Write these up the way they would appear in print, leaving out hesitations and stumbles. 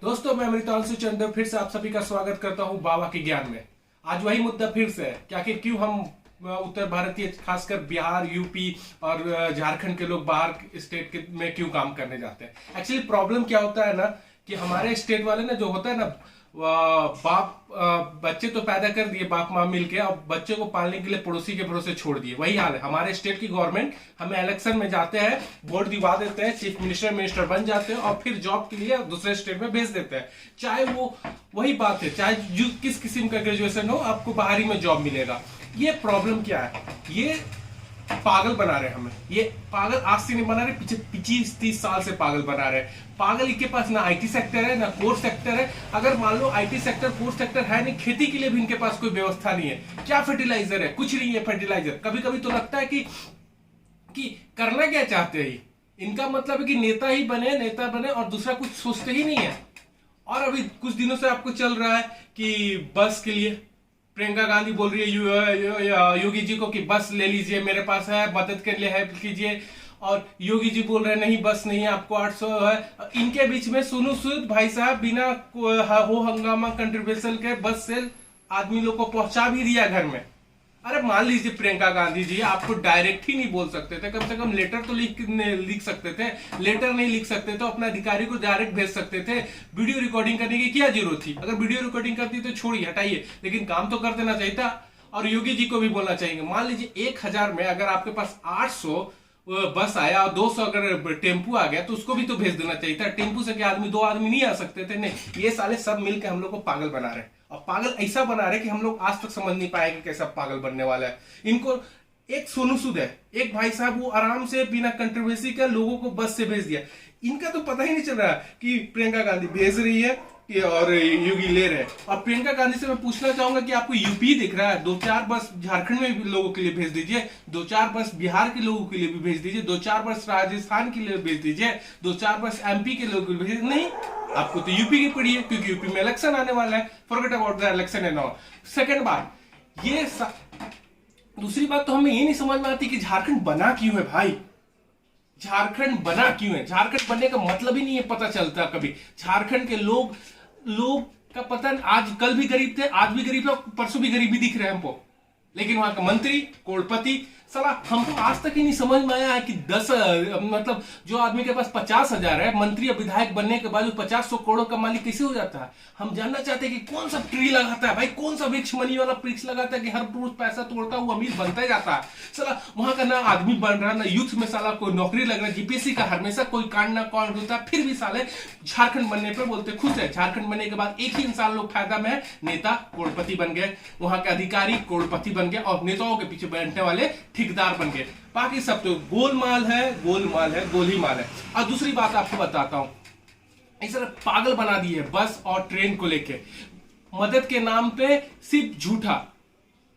दोस्तों, मैं अमृतांशु चंद्र फिर से आप सभी का स्वागत करता हूं बाबा के ज्ञान में। आज वही मुद्दा फिर से है कि आखिर क्यों हम उत्तर भारतीय, खासकर बिहार, यूपी और झारखंड के लोग बाहर स्टेट में क्यों काम करने जाते हैं। एक्चुअली प्रॉब्लम क्या होता है ना कि हमारे स्टेट वाले ना, जो होता है ना, बच्चे तो पैदा कर दिए बाप माँ मिलके, अब बच्चे को पालने के लिए पड़ोसी के भरोसे छोड़ दिए। वही हाल है हमारे स्टेट की गवर्नमेंट। हमें इलेक्शन में जाते हैं, वोट दिवा देते हैं, चीफ मिनिस्टर बन जाते हैं और फिर जॉब के लिए दूसरे स्टेट में भेज देते हैं। चाहे वो वही बात है, चाहे जो किस किस्म का ग्रेजुएशन हो, आपको बाहरी में जॉब मिलेगा। ये प्रॉब्लम क्या है? ये पागल बना रहे हमें। ये पागल आज से नहीं बना रहे, पीछे 25-30 साल से पागल बना रहे। पागल के पास ना आईटी सेक्टर है ना कोर सेक्टर है। अगर मान लो आईटी सेक्टर कोर सेक्टर है नहीं, खेती के लिए भी इनके पास कोई व्यवस्था नहीं है। क्या फर्टिलाइजर है? कुछ नहीं है फर्टिलाइजर। कभी कभी तो लगता है कि करना क्या चाहते हैं। इनका मतलब है कि नेता बने और दूसरा कुछ सोचते ही नहीं है। और अभी कुछ दिनों से आपको चल रहा है कि बस के लिए प्रियंका गांधी बोल रही है योगी जी को कि बस ले लीजिए, मेरे पास है, मदद के लिए हेल्प कीजिए। और योगी जी बोल रहे हैं नहीं बस नहीं है, आपको 800 है। इनके बीच में सोनू सूद भाई साहब बिना हो हंगामा कंट्रीब्यूशन के बस से आदमी लोग को पहुंचा भी दिया घर में। अरे मान लीजिए प्रियंका गांधी जी आपको डायरेक्ट ही नहीं बोल सकते थे, कम से कम लेटर तो लिख सकते थे। लेटर नहीं लिख सकते तो अपने अधिकारी को डायरेक्ट भेज सकते थे। वीडियो रिकॉर्डिंग करने की क्या जरूरत थी? अगर वीडियो रिकॉर्डिंग करती तो छोड़िए, हटाइए, लेकिन काम तो कर देना चाहिए था। और योगी जी को भी बोलना चाहिए। मान लीजिए 1000 में अगर आपके पास 800 बस आया और 200 अगर टेम्पू आ गया तो उसको भी तो भेज देना चाहिए था। टेम्पू से क्या दो आदमी नहीं आ सकते थे? नहीं, ये साले सब मिलकर हम लोग को पागल बना रहे हैं। और पागल ऐसा बना रहे कि हम लोग आज तक समझ नहीं पाए कि कैसा पागल बनने वाला है। इनको एक सोनू सूद है, एक भाई साहब, वो आराम से बिना कंट्रोवर्सी के लोगों को बस से भेज दिया। इनका तो पता ही नहीं चल रहा कि प्रियंका गांधी भेज रही है और योगी ले रहे हैं। और प्रियंका गांधी से मैं पूछना चाहूंगा कि आपको यूपी दिख रहा है? 2-4 बस झारखंड में भी लोगों के लिए भेज दीजिए, 2-4 बस बिहार के लोगों के लिए भी भेज दीजिए, 2-4 बस राजस्थान के लिए भेज दीजिए, 2-4 बस एमपी के लोगों के लिए भेज। नहीं, आपको तो यूपी की पड़ी है क्योंकि यूपी में इलेक्शन आने वाला है। Forget about the election and all. Second बात, दूसरी बात तो हमें ये नहीं समझ में आती कि झारखंड बना क्यों है भाई। झारखंड बना क्यों है? झारखंड बनने का मतलब ही नहीं है पता चलता कभी। झारखंड के लोग का पता, आज कल भी गरीब थे, आज भी गरीब है, परसों भी गरीबी दिख रहे हैं हमको। लेकिन वहां का मंत्री करोड़पति, साला हमको आज तक ही नहीं समझ में आया है कि 10 मतलब जो आदमी के पास 50,000 है, मंत्री या विधायक बनने के बाद 50-100 करोड़ का मालिक कैसे हो जाता है। हम जानना चाहते हैं कि कौन सा ट्री लगाता है भाई, कौन सा वृक्ष मनी वाला वृक्ष लगाता है कि हर रोज पैसा तोड़ता हुआ अमीर बनता जाता है। साला वहां का ना आदमी बन रहा, ना यूथ में साला कोई नौकरी लग रहा है। जीपीएससी का हमेशा कोई कांड ना कांड होता है, फिर भी साले झारखंड बनने पर बोलते खुश है। झारखंड बनने के बाद एक ही इंसान लोग फायदा में है, नेता करोड़पति बन गए, वहां के अधिकारी करोड़पति बन गए और नेताओं के पीछे बैठने वाले ठेकेदार बन गए। बाकी सब तो गोलमाल है, गोल ही माल है। और दूसरी बात आपको बताता हूं, इस तरह पागल बना दी है बस और ट्रेन को लेके। मदद के नाम पे सिर्फ झूठा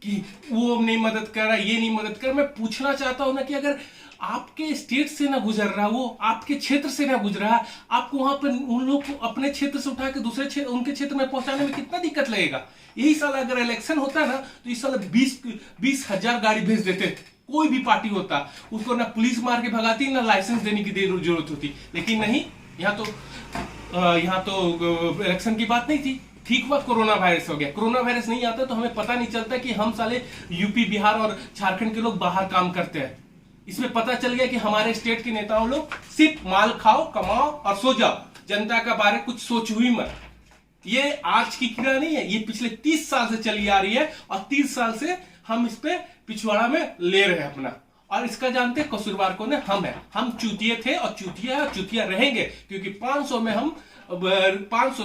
कि वो नहीं मदद कर रहा, ये नहीं मदद कर। मैं पूछना चाहता हूं ना कि अगर आपके स्टेट से ना गुजर रहा, वो आपके क्षेत्र से ना गुजर रहा, आपको वहां पर उन लोग को अपने क्षेत्र से उठा के दूसरे क्षेत्र, उनके क्षेत्र में पहुंचाने में कितना दिक्कत लगेगा। यही साल अगर इलेक्शन होता ना तो इस साल 20,000 गाड़ी भेज देते। कोई भी पार्टी होता, उसको ना पुलिस मार के भगाती, ना लाइसेंस देने की जरूरत होती। लेकिन नहीं, यहाँ तो इलेक्शन की बात नहीं थी। ठीक हुआ कोरोना वायरस हो गया। कोरोना वायरस नहीं आता तो हमें पता नहीं चलता कि हम साले यूपी, बिहार और झारखंड के लोग बाहर काम करते हैं। इसमें पता चल गया कि हमारे स्टेट के नेताओं लोग सिर्फ माल खाओ, कमाओ और सो जाओ, जनता का बारे कुछ सोच हुई मत। ये आज की क्रिया नहीं है, ये पिछले 30 साल से चली आ रही है और 30 साल से हम इस पे पिछवाड़ा में ले रहे हैं अपना। और इसका जानते कसूरवार कौन है? हम है। हम चूतिए थे और चूतिया रहेंगे, क्योंकि 500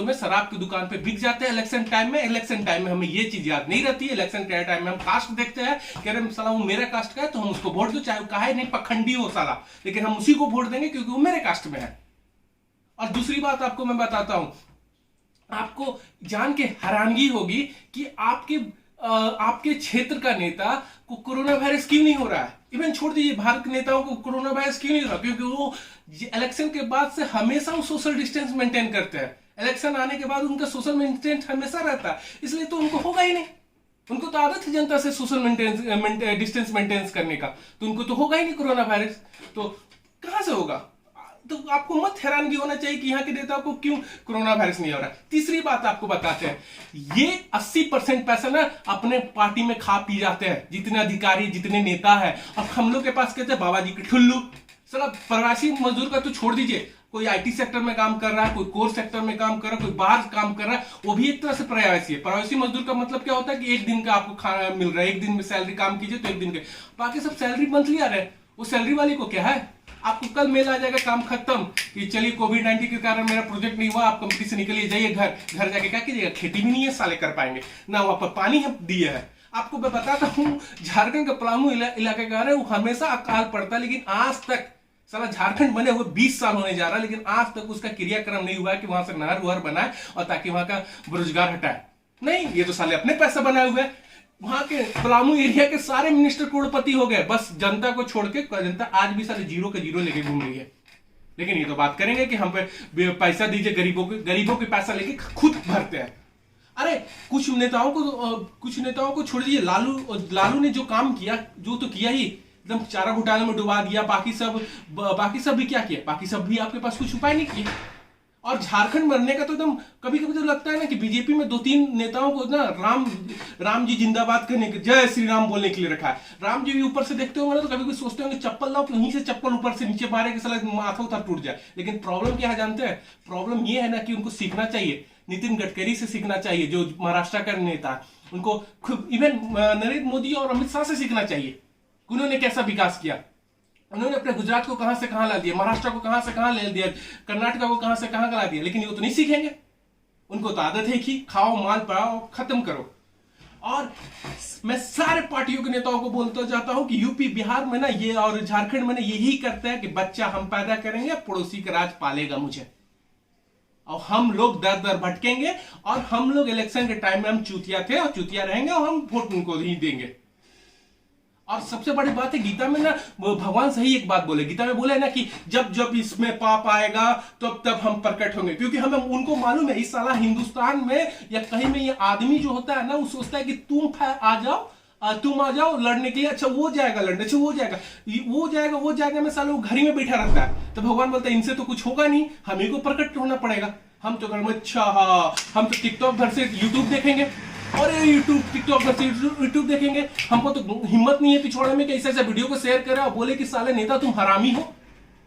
में शराब की दुकान पे बिक जाते हैं इलेक्शन टाइम में। इलेक्शन टाइम में हमें ये चीज याद नहीं रहती है। इलेक्शन के टाइम में हम कास्ट देखते हैं, कह रहे साला वो मेरे कास्ट का है तो हम उसको वोट दो, चाहे कहा नहीं पखंडी हो साला, लेकिन हम उसी को वोट देंगे क्योंकि वो मेरे कास्ट में है। और दूसरी बात आपको मैं बताता हूं, आपको जान के हैरानगी होगी कि आपके क्षेत्र का नेता को कोरोना वायरस क्यों नहीं हो रहा है। इवन छोड़ दीजिए भारत के नेताओं को कोरोना वायरस क्यों नहीं हो रहा, क्योंकि वो इलेक्शन के बाद से हमेशा वो सोशल डिस्टेंस मेंटेन करते हैं। इलेक्शन आने के बाद उनका सोशल डिस्टेंस हमेशा रहता है, इसलिए तो उनको होगा ही नहीं। उनको तो आदत है जनता से सोशल डिस्टेंस मेंटेन करने का, तो उनको तो होगा ही नहीं कोरोना वायरस। तो कहां से होगा? तो आपको मत हैरानगी होना चाहिए कि यहाँ के नेताओं को क्यों कोरोना वायरस नहीं हो रहा है। तीसरी बात आपको बताते हैं, ये 80% पैसा ना अपने पार्टी में खा पी जाते हैं, जितने अधिकारी जितने नेता है। अब हम लोग के पास कहते हैं बाबा जी के ठुल्लू। सर प्रवासी मजदूर का तो छोड़ दीजिए, कोई आईटी सेक्टर में काम कर रहा है, कोई कोर सेक्टर में काम कर रहा है, कोई बाहर काम कर रहा है, वो भी एक तरह से प्रवासी है। प्रवासी मजदूर का मतलब क्या होता है कि एक दिन का आपको खाना मिल रहा है, एक दिन में सैलरी काम कीजिए तो एक दिन के, बाकी सब सैलरी मंथली आ रहे हैं। वो सैलरी वाली को क्या है, आपको कल मेल आ जाएगा काम खत्म कि चलिए कोविड-19 के कारण मेरा प्रोजेक्ट नहीं हुआ, आप कंपनी से निकलिए, जाइए घर। घर जाके क्या कीजिएगा, खेती भी नहीं है साले कर पाएंगे ना, वहां पर पानी हम दिए है। आपको मैं बताता हूँ, झारखंड का पलामू इलाके का है, वो हमेशा अकाल पड़ता है, लेकिन आज तक साला झारखंड बने हुए 20 साल होने जा रहा है, लेकिन आज तक उसका क्रियाक्रम नहीं हुआ है कि वहां से नहर वहर बनाए और ताकि वहां का बेरोजगार हटाए। नहीं, ये तो साले अपने पैसा बनाए हुए हैं। वहां के पलामू एरिया के सारे मिनिस्टर करोड़पति हो गए, बस जनता को छोड़ के। जनता आज भी साले जीरो के जीरो लेके घूम रही है। लेकिन ये तो बात करेंगे कि हम पे पैसा दीजिए, गरीबों के पैसा लेके खुद भरते हैं। अरे कुछ नेताओं को छोड़ दीजिए, लालू ने जो काम किया, जो तो किया ही, एकदम चारा घोटाले में डुबा दिया। बाकी सब भी क्या किया, बाकी सब भी आपके पास कुछ उपाय नहीं किए। और झारखंड मरने का तो एकदम कभी कभी तो लगता है ना कि बीजेपी में 2-3 नेताओं को ना राम जी जिंदाबाद करने के, जय श्री राम बोलने के लिए रखा है। राम जी भी ऊपर से देखते होंगे ना, तो कभी कभी सोचते होंगे चप्पल लाओ, कहीं से चप्पल ऊपर से नीचे मारे कि साला माथा उतर टूट जाए। लेकिन प्रॉब्लम क्या है जानते हैं, प्रॉब्लम ये है ना कि उनको सीखना चाहिए, नितिन गडकरी से सीखना चाहिए, जो महाराष्ट्र का नेता है। उनको इवन नरेंद्र मोदी और अमित शाह से सीखना चाहिए, उन्होंने कैसा विकास किया। उन्होंने अपने गुजरात को कहां से कहां ला दिया, महाराष्ट्र को कहां से कहां ले दिया, कर्नाटक को कहां से कहां ला दिया। लेकिन ये तो नहीं सीखेंगे, उनको तो आदत है कि खाओ माल पड़ाओ खत्म करो। और मैं सारे पार्टियों के नेताओं को बोलता जाता हूं कि यूपी बिहार में ना ये और झारखंड में ना यही करते हैं कि बच्चा हम पैदा करेंगे, पड़ोसी का राज पालेगा मुझे, और हम लोग दर दर भटकेंगे। और हम लोग इलेक्शन के टाइम में हम चूतिया थे और चूतिया रहेंगे, और हम वोट उनको ही देंगे। और सबसे बड़ी बात है, गीता में ना भगवान सही एक बात बोले, गीता में बोले ना कि जब जब इसमें पाप आएगा तब तब हम प्रकट होंगे। क्योंकि हमें उनको मालूम है, इस साला हिंदुस्तान में या कहीं में ये आदमी जो होता है ना, वो सोचता है कि तुम आ जाओ लड़ने के लिए। अच्छा वो जाएगा लड़ने, अच्छा वो जाएगा मैं साला वो घर ही में बैठा रहता है। तो भगवान बोलता है इनसे तो कुछ होगा नहीं, हम ही को प्रकट होना पड़ेगा। हम तो घर में अच्छा हाँ, हम तो टिकटॉक भर से यूट्यूब देखेंगे, और टिकटॉक पर यूट्यूब देखेंगे। हमको तो हिम्मत नहीं है पिछोड़ने में कि ऐसे वीडियो को शेयर करे और बोले कि साले नेता तुम हरामी हो,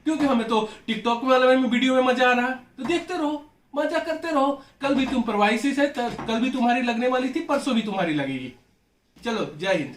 क्योंकि हमें तो टिकटॉक वाले में वीडियो में मजा आ रहा है। तो देखते रहो, मजा करते रहो। कल भी तुम प्रवासी से, कल भी तुम्हारी लगने वाली थी, परसों भी तुम्हारी लगेगी। चलो, जय हिंद।